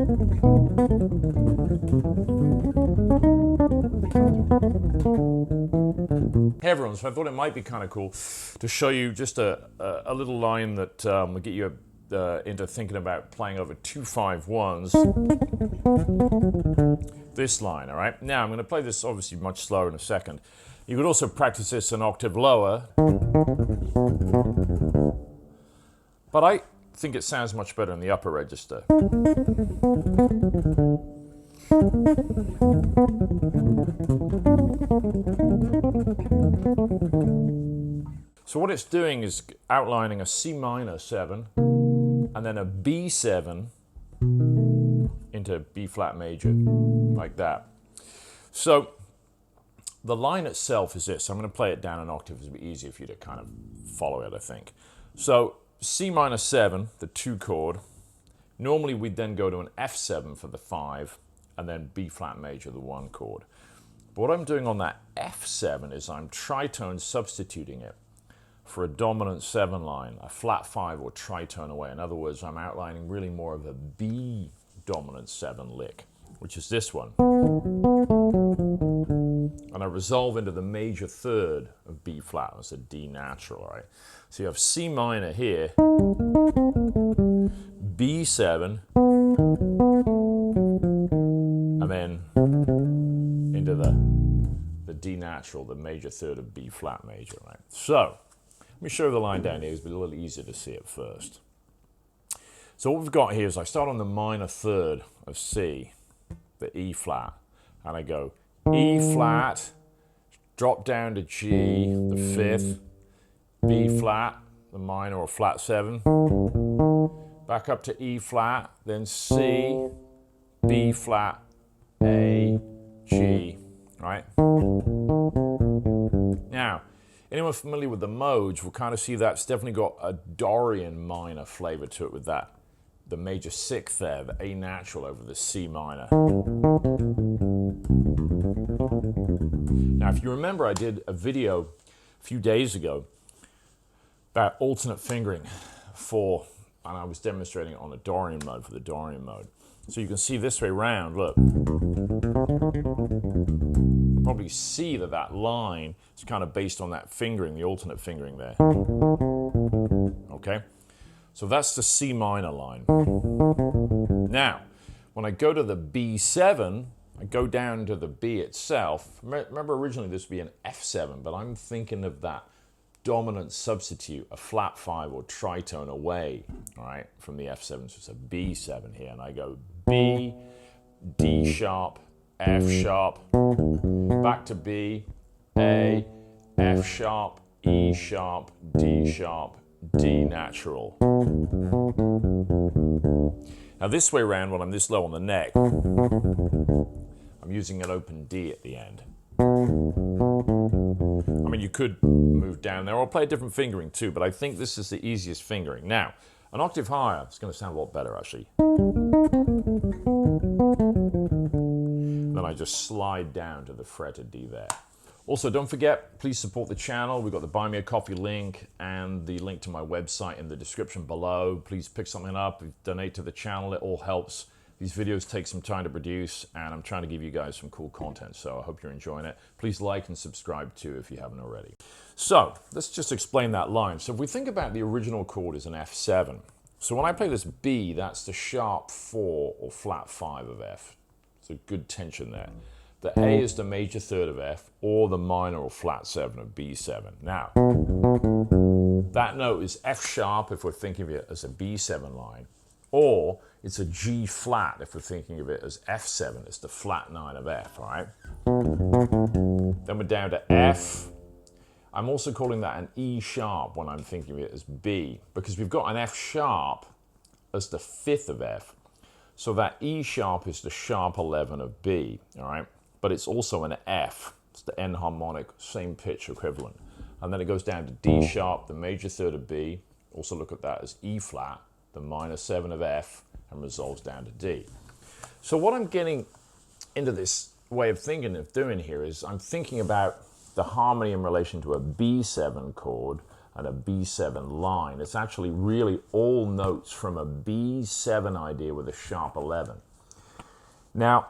Hey everyone, so I thought it might be kind of cool to show you just a little line that will get you into thinking about playing over 2-5-1s. This line, all right? Now I'm going to play this obviously much slower in a second. You could also practice this an octave lower, but I think it sounds much better in the upper register. So what it's doing is outlining a C minor 7 and then a B7 into B flat major, like that. So the line itself is this. I'm going to play it down an octave. It'll be easier for you to kind of follow it, I think. So C minor 7, the 2 chord. Normally we'd then go to an F7 for the 5 and then B flat major, the 1 chord. But what I'm doing on that F7 is I'm tritone substituting it for a dominant 7 line, a flat 5 or tritone away. In other words, I'm outlining really more of a B dominant 7 lick, which is this one. And I resolve into the major third of B flat. That's a D natural, right? So you have C minor here, B7, and then into the D natural, the major third of B flat major, right? So let me show you the line down here. It's a little easier to see it first. So what we've got here is I start on the minor third of C, the E flat, and I go E flat, drop down to G, the 5th, B flat, the minor or flat 7, back up to E flat, then C, B flat, A, G, right? Now, anyone familiar with the modes will kind of see that's definitely got a Dorian minor flavor to it with that, the major 6th there, the A natural over the C minor. Now, if you remember, I did a video a few days ago about alternate fingering and I was demonstrating it on a Dorian mode for the Dorian mode. So you can see this way round, look. You'll probably see that line is kind of based on that fingering, the alternate fingering there. Okay? So that's the C minor line. Now, when I go to the B7, I go down to the B itself. Remember originally this would be an F7, but I'm thinking of that dominant substitute, a flat 5 or tritone away, all right, from the F7, so it's a B7 here, and I go B, D sharp, F sharp, back to B, A, F sharp, E sharp, D sharp, D natural. Now this way around, when I'm this low on the neck, I'm using an open D at the end. I mean, you could move down there or play a different fingering too, but I think this is the easiest fingering. Now, an octave higher, it's going to sound a lot better actually. Then I just slide down to the fretted D there. Also, don't forget, please support the channel. We've got the Buy Me a Coffee link and the link to my website in the description below. Please pick something up, donate to the channel, it all helps. These videos take some time to produce, and I'm trying to give you guys some cool content, so I hope you're enjoying it. Please like and subscribe too if you haven't already. So, let's just explain that line. So if we think about the original chord as an F7, so when I play this B, that's the sharp 4 or flat 5 of F. It's a good tension there. The A is the major third of F, or the minor or flat 7 of B7. Now, that note is F sharp if we're thinking of it as a B7 line, or it's a G flat if we're thinking of it as F7, it's the flat 9 of F, all right? Then we're down to F. I'm also calling that an E sharp when I'm thinking of it as B, because we've got an F sharp as the 5th of F. So that E sharp is the sharp 11 of B, all right? But it's also an F. It's the N harmonic, same pitch equivalent. And then it goes down to D sharp, the major third of B. Also look at that as E flat, the minor 7 of F, and resolves down to D. So what I'm getting into this way of thinking of doing here is I'm thinking about the harmony in relation to a B7 chord and a B7 line. It's actually really all notes from a B7 idea with a sharp 11. Now,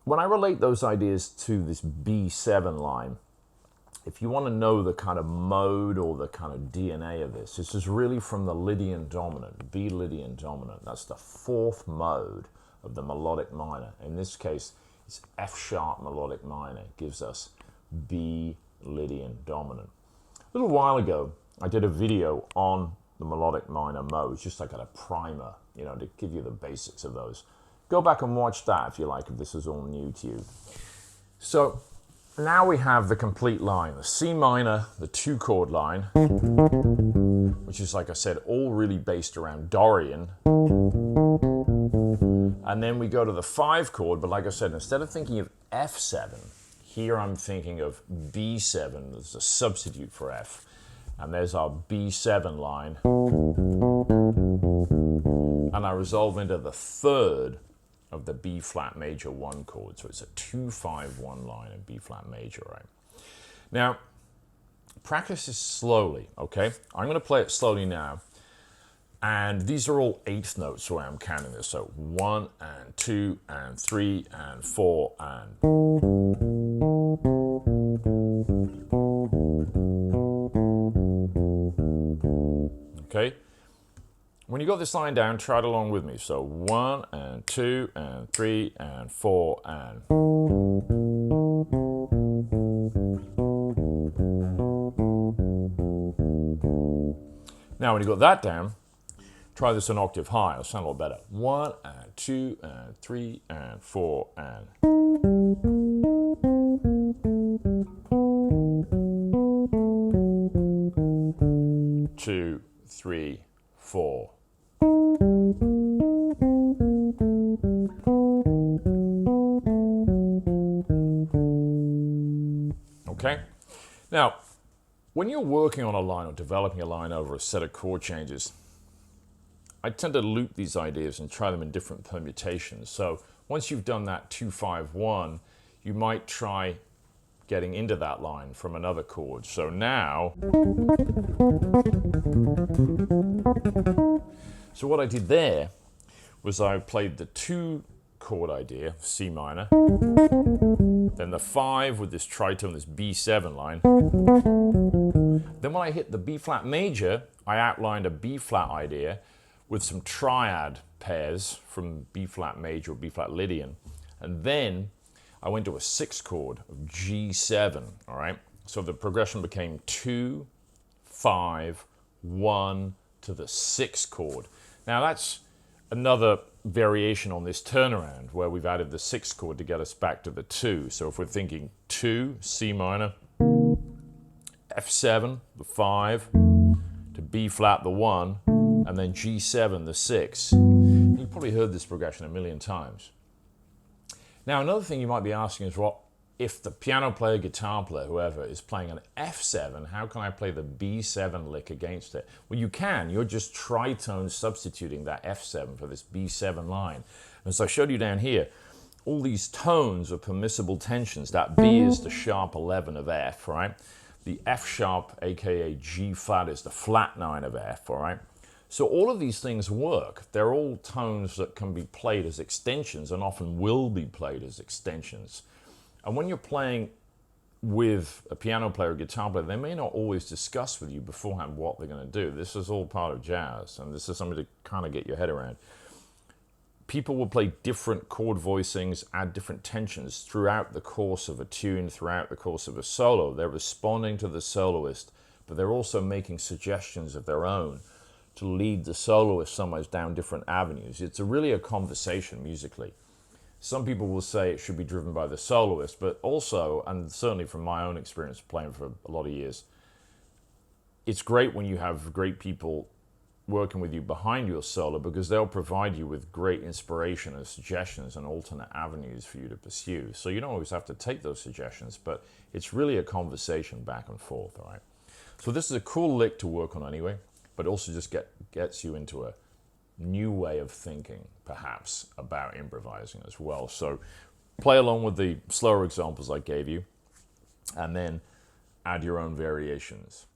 when I relate those ideas to this B7 line, if you want to know the kind of mode or the kind of DNA of this is really from the Lydian Dominant, B Lydian Dominant. That's the fourth mode of the melodic minor. In this case, it's F sharp melodic minor. It gives us B Lydian Dominant. A little while ago, I did a video on the melodic minor modes, just like a primer, to give you the basics of those. Go back and watch that if you like, if this is all new to you. So now we have the complete line, the C minor, the 2-chord line, which is, like I said, all really based around Dorian. And then we go to the 5-chord, but like I said, instead of thinking of F7, here I'm thinking of B7 as a substitute for F. And there's our B7 line. And I resolve into the 3rd of the B flat major 1 chord. So it's a 2-5-1 line in B flat major, right? Now, practice this slowly, okay? I'm going to play it slowly now. And these are all 8th notes the way I'm counting this. So 1 and 2 and 3 and 4 and... Okay? When you got this line down, try it along with me. So 1 and 2 and 3 and 4 and... Now when you got that down, try this an octave high. It'll sound a lot better. 1 and 2 and 3 and 4 and... 2, 3, 4. Okay? Now, when you're working on a line or developing a line over a set of chord changes, I tend to loop these ideas and try them in different permutations. So once you've done that 2-5-1, you might try getting into that line from another chord. So now, so what I did there was I played the 2-chord idea, C minor, then the 5 with this tritone, this B7 line. Then when I hit the B flat major, I outlined a B flat idea with some triad pairs from B flat major or B flat Lydian. And then I went to a 6th chord of G7, all right? So the progression became 2, 5, 1 to the 6th chord. Now that's another variation on this turnaround where we've added the 6th chord to get us back to the 2. So if we're thinking 2, C minor, F7, the 5, to B flat, the 1, and then G7, the 6. You've probably heard this progression a million times. Now, another thing you might be asking is, well, if the piano player, guitar player, whoever, is playing an F7, how can I play the B7 lick against it? Well, you can. You're just tritone substituting that F7 for this B7 line. And so I showed you down here, all these tones are permissible tensions. That B is the sharp 11 of F, right? The F sharp, aka G flat, is the flat 9 of F, all right? So all of these things work. They're all tones that can be played as extensions and often will be played as extensions. And when you're playing with a piano player or guitar player, they may not always discuss with you beforehand what they're going to do. This is all part of jazz, and this is something to kind of get your head around. People will play different chord voicings, add different tensions throughout the course of a tune, throughout the course of a solo. They're responding to the soloist, but they're also making suggestions of their own to lead the soloist somewhere down different avenues. It's really a conversation musically. Some people will say it should be driven by the soloist, but also, and certainly from my own experience playing for a lot of years, it's great when you have great people working with you behind your solo because they'll provide you with great inspiration and suggestions and alternate avenues for you to pursue. So you don't always have to take those suggestions, but it's really a conversation back and forth, all right? So this is a cool lick to work on anyway, but also just gets you into a new way of thinking, perhaps, about improvising as well. So play along with the slower examples I gave you, and then add your own variations.